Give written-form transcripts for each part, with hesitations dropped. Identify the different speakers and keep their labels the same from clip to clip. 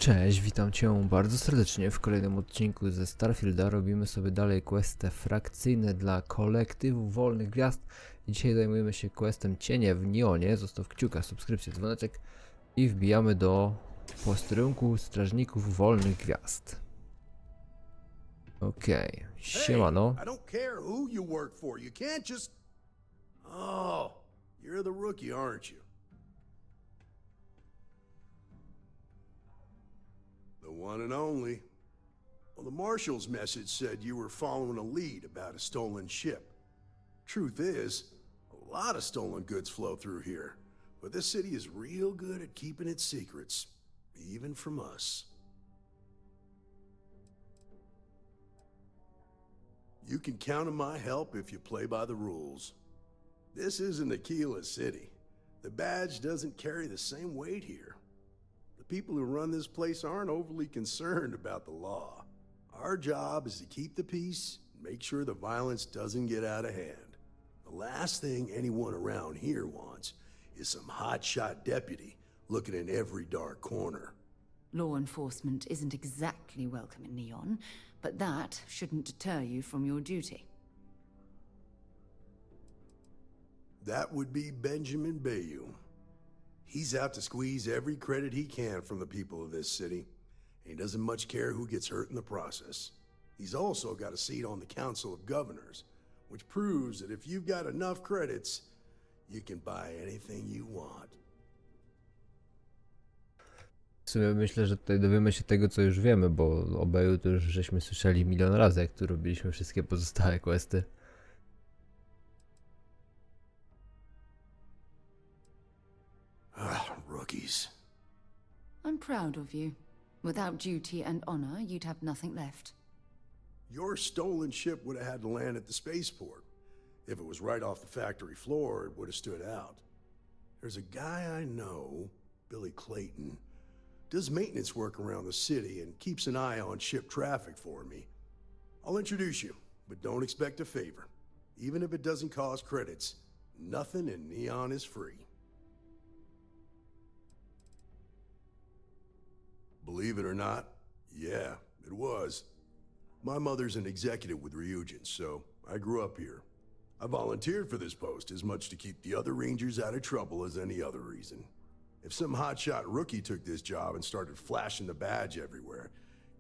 Speaker 1: Cześć, witam Cię bardzo serdecznie w kolejnym odcinku ze Starfielda. Robimy sobie dalej questy frakcyjne dla kolektywu wolnych gwiazd. Dzisiaj zajmujemy się questem Cienie w Neonie. Zostaw kciuka, subskrypcję, dzwoneczek i wbijamy do posterunku strażników wolnych gwiazd. Okej, siemano.
Speaker 2: Hey, I don't care who you work for. You can't just... Oh, you're the rookie, aren't you? The one and only. Well, the marshal's message said you were following a lead about a stolen ship. Truth is, a lot of stolen goods flow through here, but this city is real good at keeping its secrets, even from us. You can count on my help if you play by the rules. This isn't Aquila City. The badge doesn't carry the same weight here. The people who run this place aren't overly concerned about the law. Our job is to keep the peace and make sure the violence doesn't get out of hand. The last thing anyone around here wants is some hotshot deputy looking in every dark corner.
Speaker 3: Law enforcement isn't exactly welcome in Neon, but that shouldn't deter you from your duty.
Speaker 2: That would be Benjamin Bayou. He's out to squeeze every credit he can from the people of this city, and he doesn't much care who gets hurt in the process. He's also got a seat on the Council of Governors, which proves that if you've got enough credits, you can buy anything you want.
Speaker 1: W sumie myślę, że tutaj dowiemy się tego, co już wiemy, bo o Bayu to już żeśmy słyszeli milion razy, jak tu robiliśmy wszystkie pozostałe questy.
Speaker 2: Rookies.
Speaker 3: I'm proud of you. Without duty and honor, you'd have nothing left.
Speaker 2: Your stolen ship would have had to land at the spaceport. If it was right off the factory floor, it would have stood out. There's a guy I know, Billy Clayton, does maintenance work around the city and keeps an eye on ship traffic for me. I'll introduce you, but don't expect a favor. Even if it doesn't cost credits, nothing in Neon is free. Believe it or not, yeah, it was. My mother's an executive with Ryujin, so I grew up here. I volunteered for this post as much to keep the other Rangers out of trouble as any other reason. If some hotshot rookie took this job and started flashing the badge everywhere,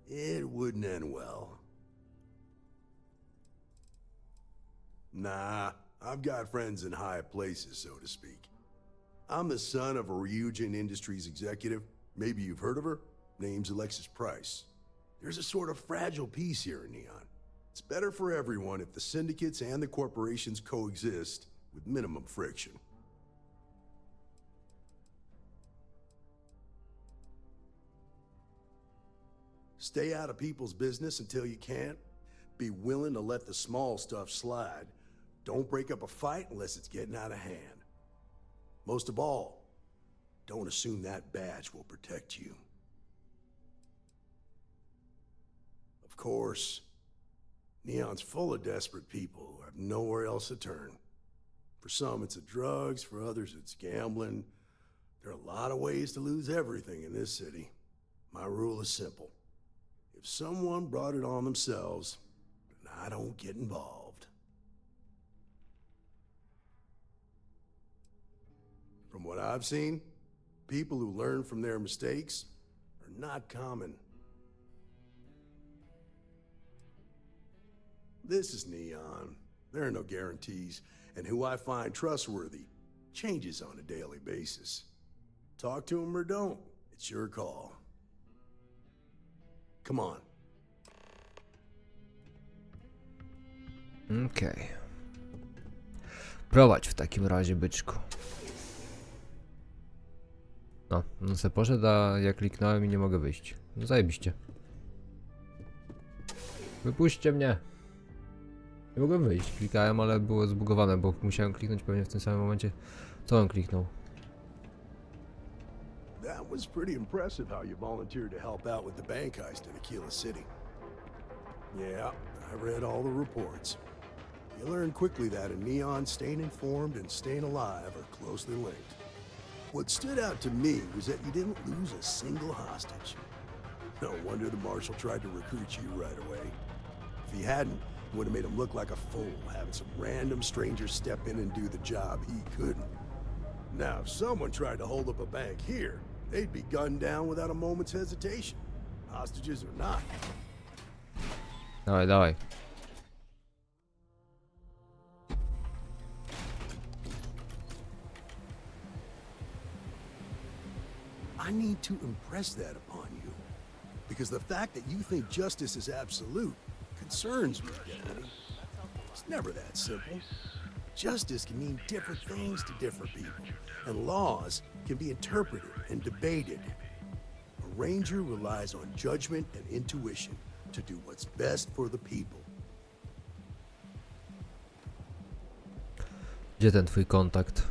Speaker 2: it wouldn't end well. Nah, I've got friends in high places, so to speak. I'm the son of a Ryujin Industries executive. Maybe you've heard of her? Name's Alexis Price. There's a sort of fragile peace here in Neon. It's better for everyone if the syndicates and the corporations coexist with minimum friction. Stay out of people's business until you can't. Be willing to let the small stuff slide. Don't break up a fight unless it's getting out of hand. Most of all, don't assume that badge will protect you. Of course, Neon's full of desperate people who have nowhere else to turn. For some, it's the drugs. For others, it's gambling. There are a lot of ways to lose everything in this city. My rule is simple. If someone brought it on themselves, then I don't get involved. From what I've seen, people who learn from their mistakes are not common. This is Neon. There are no guarantees, and who I find trustworthy changes on a daily basis. Talk to them or don't. It's your call. Come on.
Speaker 1: Okej. Prowadź w takim razie, byczku. No se poszedł, a ja kliknąłem i nie mogę wyjść. No zajebiście. Wypuśćcie mnie. Nie mogłem wyjść. Klikałem, ale było zbugowane, bo musiałem kliknąć pewnie w tym samym momencie, co on kliknął.
Speaker 2: That was pretty impressive how you volunteered to help out with the bank heist in Aquila City. Yeah, I read all the reports. You learn quickly that in Neon, staying informed and staying alive are closely linked. What stood out to me was that you didn't lose a single hostage. No wonder the marshal tried to recruit you right away. If he hadn't, it would have made him look like a fool, having some random stranger step in and do the job he couldn't. Now, if someone tried to hold up a bank here, they'd be gunned down without a moment's hesitation. Hostages or not.
Speaker 1: Dawaj, dawaj.
Speaker 2: I need to impress that upon you. Because the fact that you think justice is absolute concerns me, Deputy. It's never that simple. Justice can mean different things to different people, and laws can be interpreted and debated. A ranger relies on judgment and intuition to do what's best for the people.
Speaker 1: Gdzie ten twój kontakt?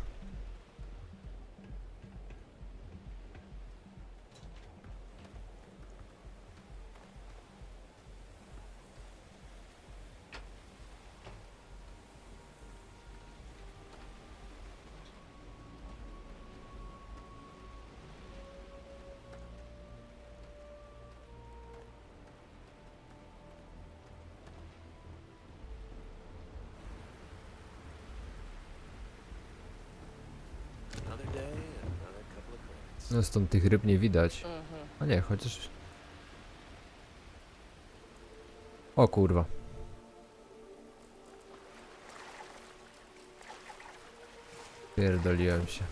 Speaker 1: No stąd tych ryb nie widać. A nie, chociaż... O kurwa. Pierdoliłem się.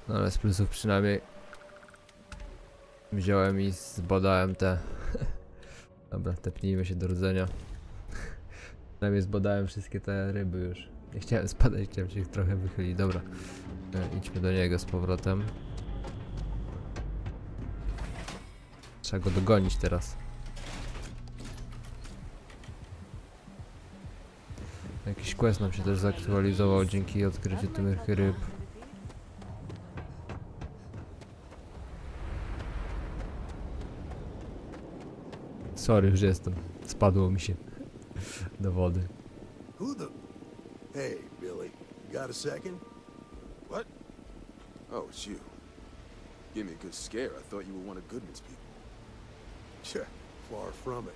Speaker 1: No ale z plusów przynajmniej wziąłem i zbadałem te... Dobra, tepnijmy się do rdzenia. Przynajmniej zbadałem wszystkie te ryby już. Nie chciałem spadać, chciałem się ich trochę wychylić. Dobra, idźmy do niego z powrotem. Trzeba go dogonić teraz. Jakiś quest nam się też zaktualizował dzięki odkryciu tych ryb. Sorry, już jestem. Spadło mi się do wody.
Speaker 2: Who the... Hey, Billy. You got a second?
Speaker 4: What? Oh, it's you. Give me a good scare. I thought you were one of Goodman's people.
Speaker 2: Yeah, far from it.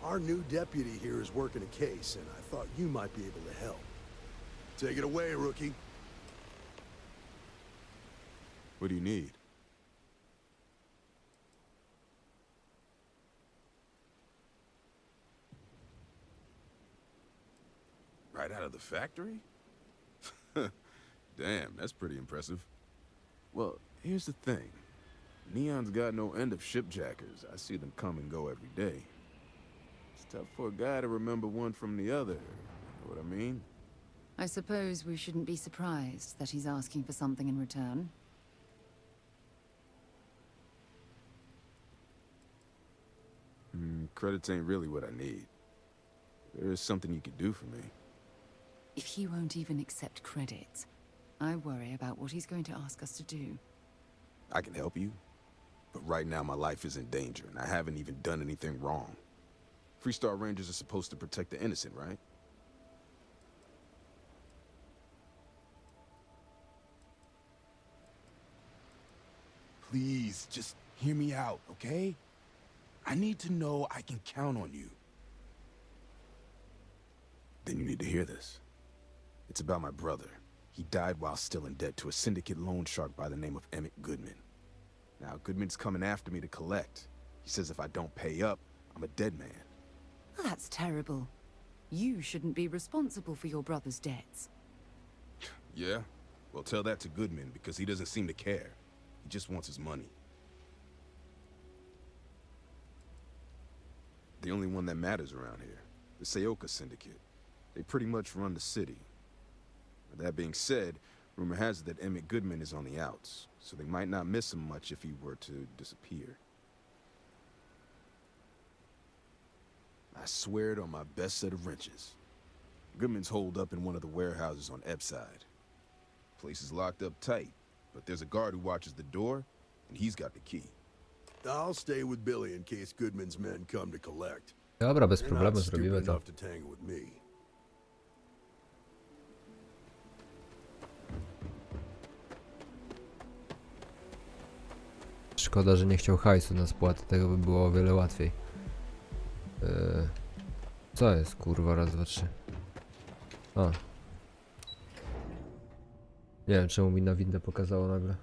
Speaker 2: Our new deputy here is working a case, and I thought you might be able to help. Take it away, rookie.
Speaker 4: What do you need? Right out of the factory? Damn, that's pretty impressive. Well, here's the thing. Neon's got no end of shipjackers. I see them come and go every day. It's tough for a guy to remember one from the other. You know what I mean?
Speaker 3: I suppose we shouldn't be surprised that he's asking for something in return.
Speaker 4: Credits ain't really what I need. There is something you could do for me.
Speaker 3: If he won't even accept credits, I worry about what he's going to ask us to do.
Speaker 4: I can help you, but right now my life is in danger, and I haven't even done anything wrong. Freestar Rangers are supposed to protect the innocent, right? Please, just hear me out, okay? I need to know I can count on you. Then you need to hear this. It's about my brother. He died while still in debt to a syndicate loan shark by the name of Emmett Goodman. Now, Goodman's coming after me to collect. He says if I don't pay up, I'm a dead man.
Speaker 3: That's terrible. You shouldn't be responsible for your brother's debts.
Speaker 4: Yeah? Well, tell that to Goodman, because he doesn't seem to care. He just wants his money. The only one that matters around here, the Seoka Syndicate. They pretty much run the city. That being said, rumor has it that Emmett Goodman is on the outs, so they might not miss him much if he were to disappear. I swear it on my best set of wrenches. Goodman's holed up in one of the warehouses on Epside. Place is locked up tight, but there's a guard who watches the door, and he's got the key.
Speaker 2: I'll stay with Billy in case Goodman's men come to collect.
Speaker 1: Dobra, bez
Speaker 2: You're
Speaker 1: problemu
Speaker 2: not
Speaker 1: zrobimy
Speaker 2: stupid
Speaker 1: to.
Speaker 2: enough to tangle with me.
Speaker 1: Szkoda, że nie chciał hajsu na spłatę, tego by było o wiele łatwiej. Co jest, kurwa, raz, dwa, trzy. A. Nie wiem, czemu mi na windę pokazało nagle.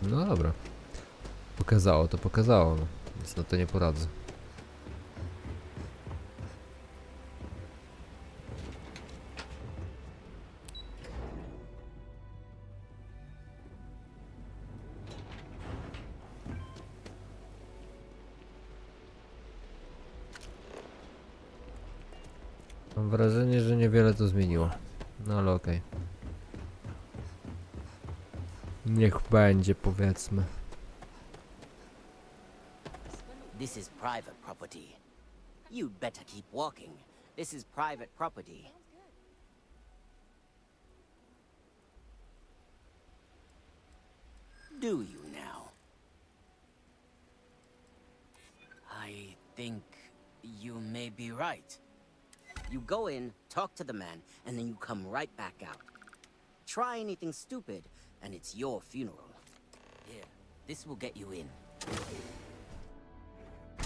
Speaker 1: No dobra. Pokazało to pokazało, no. Więc na to nie poradzę. Mam wrażenie, że niewiele to zmieniło. No ale okej. Niech będzie, powiedzmy.
Speaker 5: This is private property. You'd better keep walking. This is private property. Do you now? I think you may be right. You go in, talk to the man, and then you come right back out. Try anything stupid, and it's your funeral. Here, this will get you in.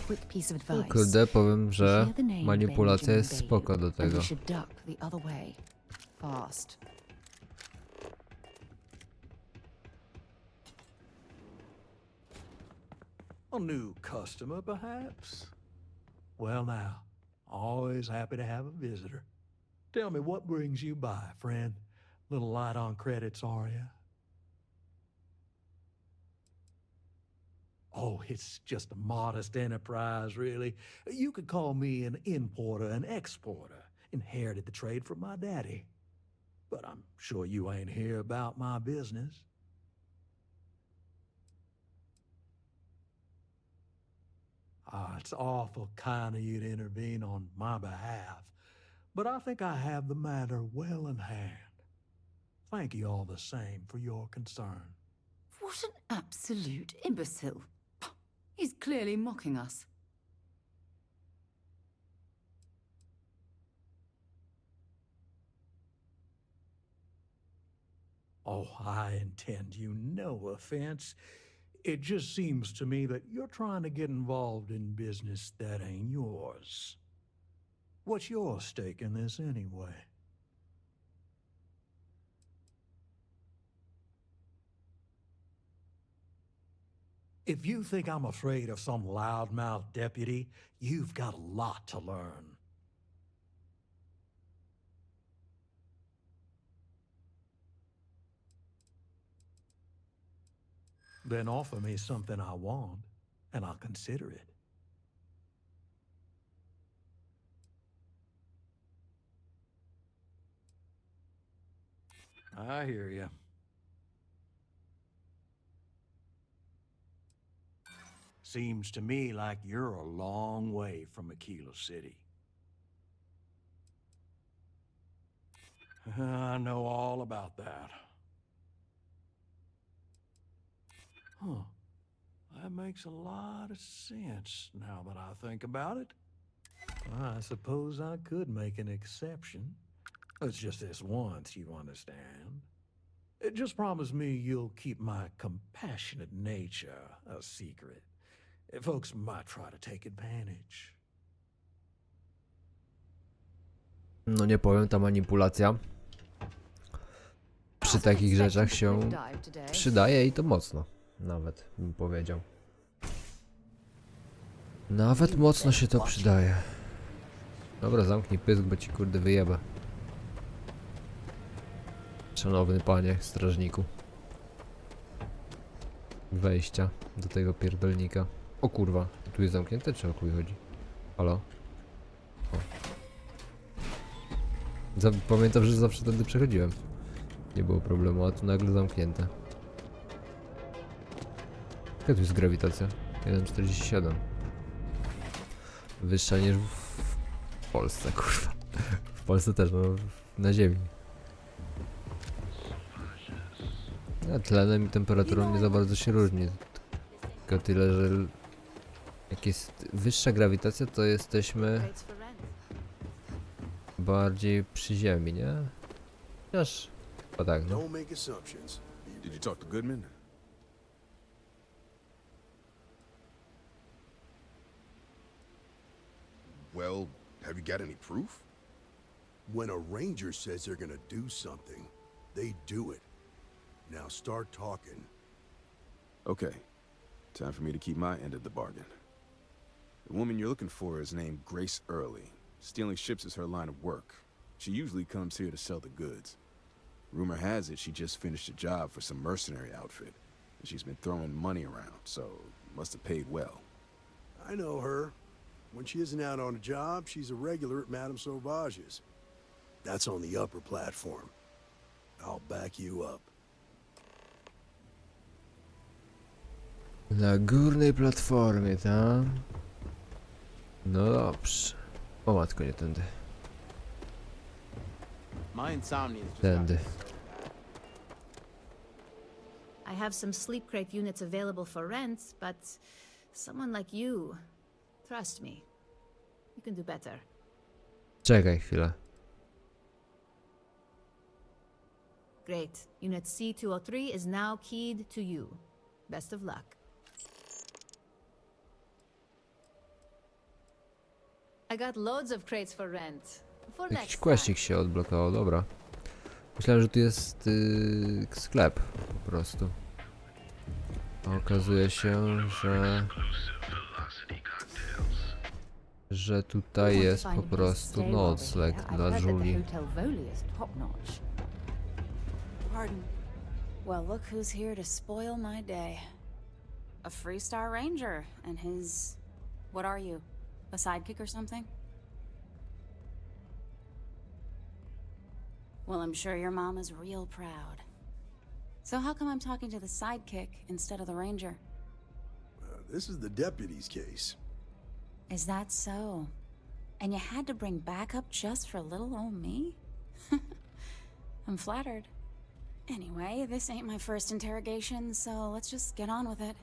Speaker 3: Quick piece of advice.
Speaker 1: Kurde, powiem,
Speaker 3: You
Speaker 1: że
Speaker 3: hear the name of
Speaker 1: manipulacja
Speaker 3: Benjamin
Speaker 1: jest
Speaker 3: Bailey,
Speaker 1: spoko do
Speaker 3: and
Speaker 1: tego.
Speaker 3: you should duck the other way. Fast.
Speaker 6: A new customer, perhaps? Well, now, always happy to have a visitor. Tell me, what brings you by, friend? Little light on credits, are you? Oh, it's just a modest enterprise, really. You could call me an importer and exporter. Inherited the trade from my daddy. But I'm sure you ain't here about my business. Ah, it's awful kind of you to intervene on my behalf, but I think I have the matter well in hand. Thank you all the same for your concern.
Speaker 3: What an absolute imbecile. He's clearly mocking us.
Speaker 6: Oh, I intend you no offense. It just seems to me that you're trying to get involved in business that ain't yours. What's your stake in this anyway? If you think I'm afraid of some loudmouth deputy, you've got a lot to learn. Then offer me something I want, and I'll consider it. I hear you. Seems to me like you're a long way from Aquila City. I know all about that. Huh. That makes a lot of sense now that I think about it. I suppose I could make an exception. It's just this once, you understand. Just promise me you'll keep my compassionate nature a secret. Folks might try to take advantage.
Speaker 1: No nie powiem, ta manipulacja przy takich rzeczach się przydaje i to mocno. Nawet bym powiedział. Nawet mocno się to przydaje. Dobra, zamknij pysk, bo ci kurde wyjebę. Szanowny panie strażniku. Wejścia do tego pierdolnika. O kurwa, tu jest zamknięte, czy o chuj chodzi? Halo? O. Pamiętam, że zawsze tędy przechodziłem. Nie było problemu, a tu nagle zamknięte. Jaka tu jest grawitacja? 1,47. Wyższa niż w Polsce, kurwa. W Polsce też, no na ziemi. No, tlenem i temperaturą nie za bardzo się różni. Tylko tyle, że jak jest wyższa grawitacja, to jesteśmy
Speaker 3: Crates for rent.
Speaker 1: bardziej przy ziemi, nie? Chociaż chyba tak, no.
Speaker 2: Don't make assumptions.
Speaker 4: Did you talk to Goodman?
Speaker 2: Well, have you got any proof? When a ranger says they're gonna do something, they do it. Now start talking.
Speaker 4: Okay. Time for me to keep my end of the bargain. The woman you're looking for is named Grace Early. Stealing ships is her line of work. She usually comes here to sell the goods. Rumor has it she just finished a job for some mercenary outfit, and she's been throwing money around, so must have paid well.
Speaker 2: I know her. When she isn't out on a job, she's a regular at Madame Sauvage's. That's on the upper platform. I'll back you up.
Speaker 1: Na górnej platformie, tam. No dobrze. O matko, nie tędy.
Speaker 7: My insomnia is just
Speaker 1: Tędy.
Speaker 8: I have some sleep crate units available for rent, but someone like you, trust me, you can do better.
Speaker 1: Czekaj chwilę.
Speaker 8: Great. Unit C203 is now keyed to you. Best of luck. I got loads of crates for rent. For
Speaker 1: Jakiś
Speaker 8: next time.
Speaker 1: questik się odblokował, dobra. Myślałem, że tu jest sklep po prostu. A okazuje się, że tutaj jest po prostu nocleg dla Julii.
Speaker 9: Pardon. Well, look who's here to spoil my day. A Freestar Ranger and his... What are you? A sidekick or something? Well, I'm sure your mom is real proud. So how come I'm talking to the sidekick instead of the ranger?
Speaker 2: This is the deputy's case.
Speaker 9: Is that so? And you had to bring backup just for little old me? I'm flattered. Anyway, this ain't my first interrogation, so let's just get on with it.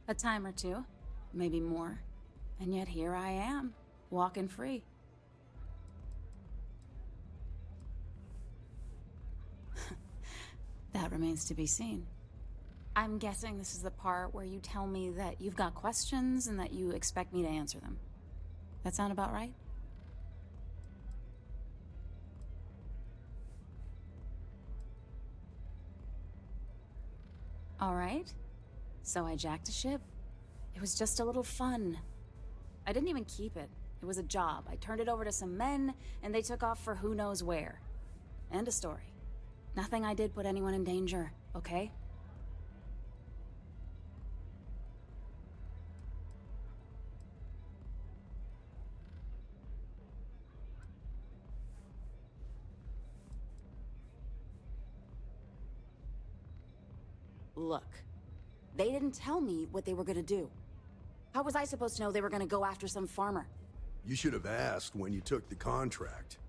Speaker 9: A time or two, maybe more. And yet here I am, walking free. That remains to be seen. I'm guessing this is the part where you tell me that you've got questions and that you expect me to answer them. That sound about right? All right. So I jacked a ship. It was just a little fun. I didn't even keep it. It was a job. I turned it over to some men, and they took off for who knows where. End of story. Nothing I did put anyone in danger, okay? Look, they didn't tell me what they were gonna do. How was I supposed to know they were gonna go after some farmer?
Speaker 2: You should have asked when you took the contract.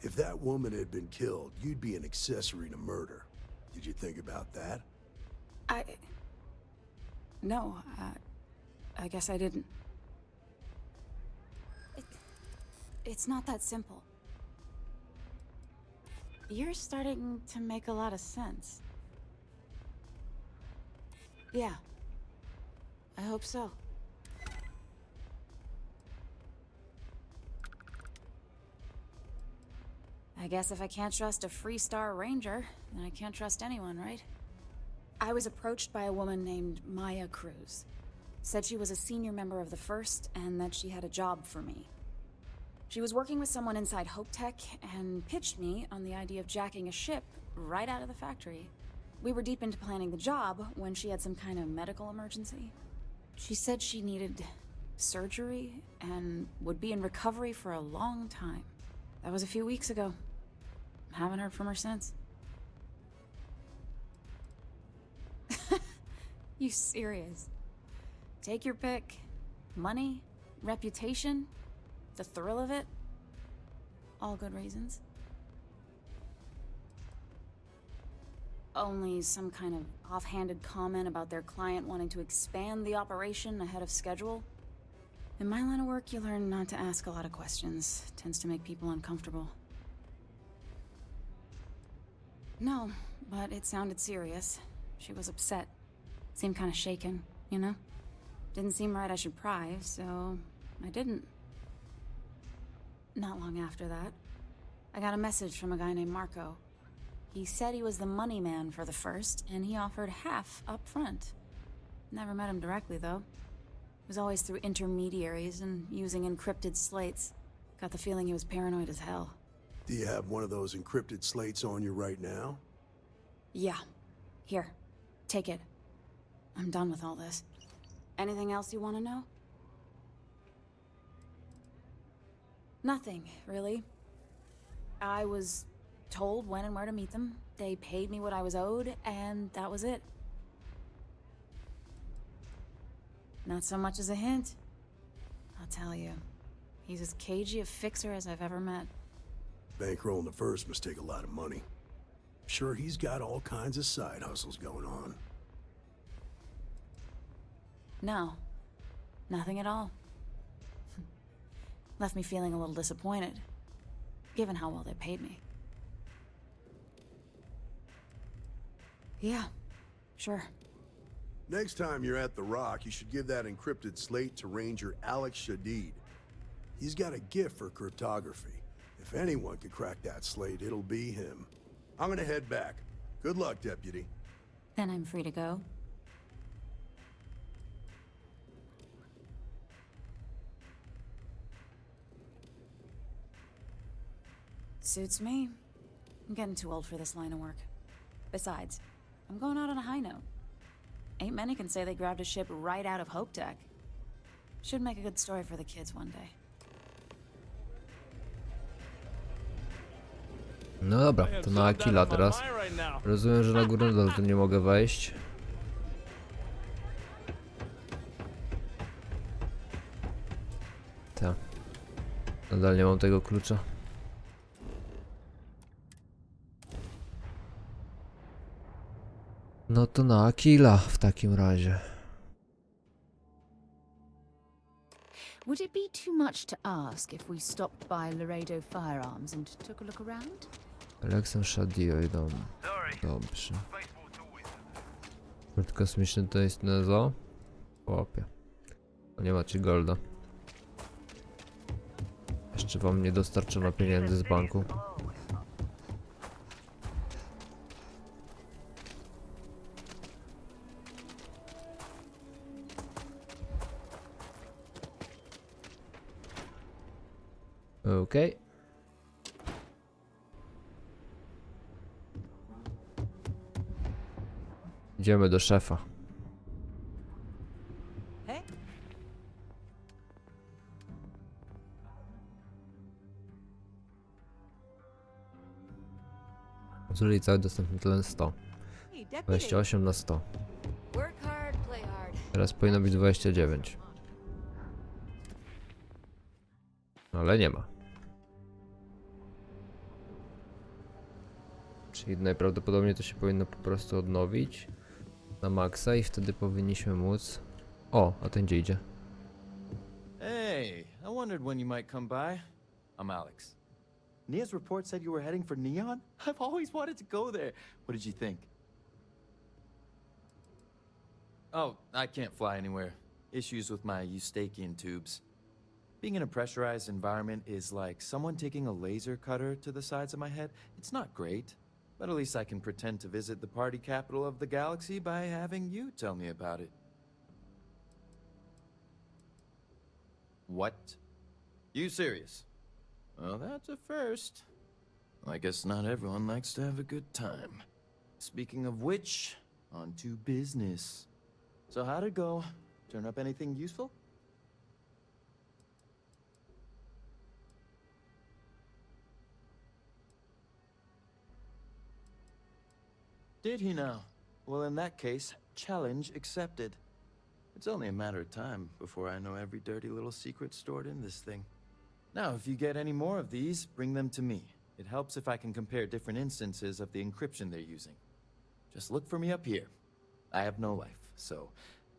Speaker 2: If that woman had been killed, you'd be an accessory to murder. Did you think about that?
Speaker 9: No, I guess I didn't. It's not that simple. You're starting to make a lot of sense. Yeah. I hope so. I guess if I can't trust a Freestar Ranger, then I can't trust anyone, right? I was approached by a woman named Maya Cruz. Said she was a senior member of the First and that she had a job for me. She was working with someone inside Hope Tech and pitched me on the idea of jacking a ship right out of the factory. We were deep into planning the job when she had some kind of medical emergency. She said she needed surgery and would be in recovery for a long time. That was a few weeks ago. Haven't heard from her since. You serious? Take your pick. Money, reputation, the thrill of it. All good reasons. only some kind of offhanded comment about their client wanting to expand the operation ahead of schedule. In my line of work, you learn not to ask a lot of questions. It tends to make people uncomfortable. No, but it sounded serious. She was upset. Seemed kind of shaken, you know? Didn't seem right I should pry, so I didn't. Not long after that, I got a message from a guy named Marco. He said he was the money man for the first, and he offered half up front. Never met him directly, though. It was always through intermediaries and using encrypted slates. Got the feeling he was paranoid as hell.
Speaker 2: Do you have one of those encrypted slates on you right now?
Speaker 9: Yeah. Here. Take it. I'm done with all this. Anything else you want to know? Nothing, really. I was told when and where to meet them. They paid me what I was owed, and that was it. Not so much as a hint. I'll tell you. He's as cagey a fixer as I've ever met.
Speaker 2: Bankrolling the first must take a lot of money. Sure, he's got all kinds of side hustles going on.
Speaker 9: No. Nothing at all. Left me feeling a little disappointed, given how well they paid me. Yeah, sure.
Speaker 2: Next time you're at the Rock, you should give that encrypted slate to Ranger Alex Shadid. He's got a gift for cryptography. If anyone could crack that slate, it'll be him. I'm gonna head back. Good luck, Deputy.
Speaker 9: Then I'm free to go. Suits me. I'm getting too old for this line of work. Besides, I'm going out on a high note. Ain't many can say they grabbed a ship right out of Hope Tech. Should make a good story for the kids one day.
Speaker 1: No dobra, to na Akila teraz. Rozumiem, że na górę dole to nie mogę wejść. Tak. Nadal nie mam tego klucza. No to na Akila w takim razie.
Speaker 3: Would it be too much to ask if we stopped by Laredo Firearms and took a look around?
Speaker 1: Alexem Shadio idą. Dobrze. Port kosmiczny to jest Nezo? Chłopie. O, nie macie golda. Jeszcze wam nie dostarczono pieniędzy z banku. Okej. Idziemy do szefa.
Speaker 5: Hey?
Speaker 1: Zużyli cały dostępny tlen 100.
Speaker 7: Hey, deputy.
Speaker 1: 28 na 100.
Speaker 7: Work hard, play hard.
Speaker 1: Teraz powinno być 29. Ale nie ma. Czyli najprawdopodobniej to się powinno po prostu odnowić na maksa i wtedy powinniśmy móc... O, a ten gdzie idzie?
Speaker 10: Hey, I wondered when you might come by. I'm Alex. Nia's report said you were heading for Neon? I've always wanted to go there. What did you think? Oh, I can't fly anywhere. Issues with my Eustachian tubes. Being in a pressurized environment is like someone taking a laser cutter to the sides of my head. It's not great, but at least I can pretend to visit the party capital of the galaxy by having you tell me about it. What? You serious? Well, that's a first. I guess not everyone likes to have a good time. Speaking of which, on to business. So how'd it go? Turn up anything useful? Did he now? Well, in that case, challenge accepted. It's only a matter of time before I know every dirty little secret stored in this thing. Now, if you get any more of these, bring them to me. It helps if I can compare different instances of the encryption they're using. Just look for me up here. I have no life, so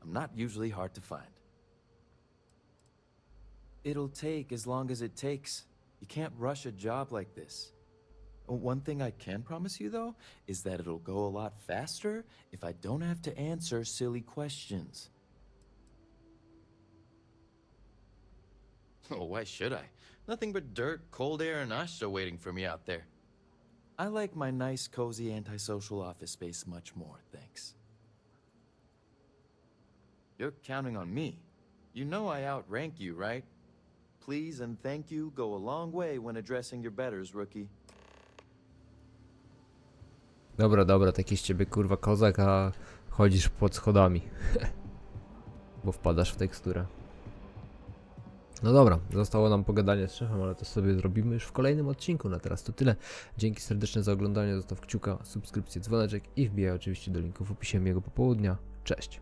Speaker 10: I'm not usually hard to find. It'll take as long as it takes. You can't rush a job like this. One thing I can promise you, though, is that it'll go a lot faster if I don't have to answer silly questions. Oh, why should I? Nothing but dirt, cold air, and Ashta waiting for me out there. I like my nice, cozy, antisocial office space much more, thanks. You're counting on me. You know I outrank you, right? Please and thank you go a long way when addressing your betters, rookie.
Speaker 1: Dobra, dobra, taki z ciebie kurwa kozak, a chodzisz pod schodami. Bo wpadasz w teksturę. No dobra, zostało nam pogadanie z szefem, ale to sobie zrobimy już w kolejnym odcinku. Na teraz to tyle. Dzięki serdeczne za oglądanie, zostaw kciuka, subskrypcję, dzwoneczek i wbijaj oczywiście do linków w opisie miłego popołudnia. Cześć!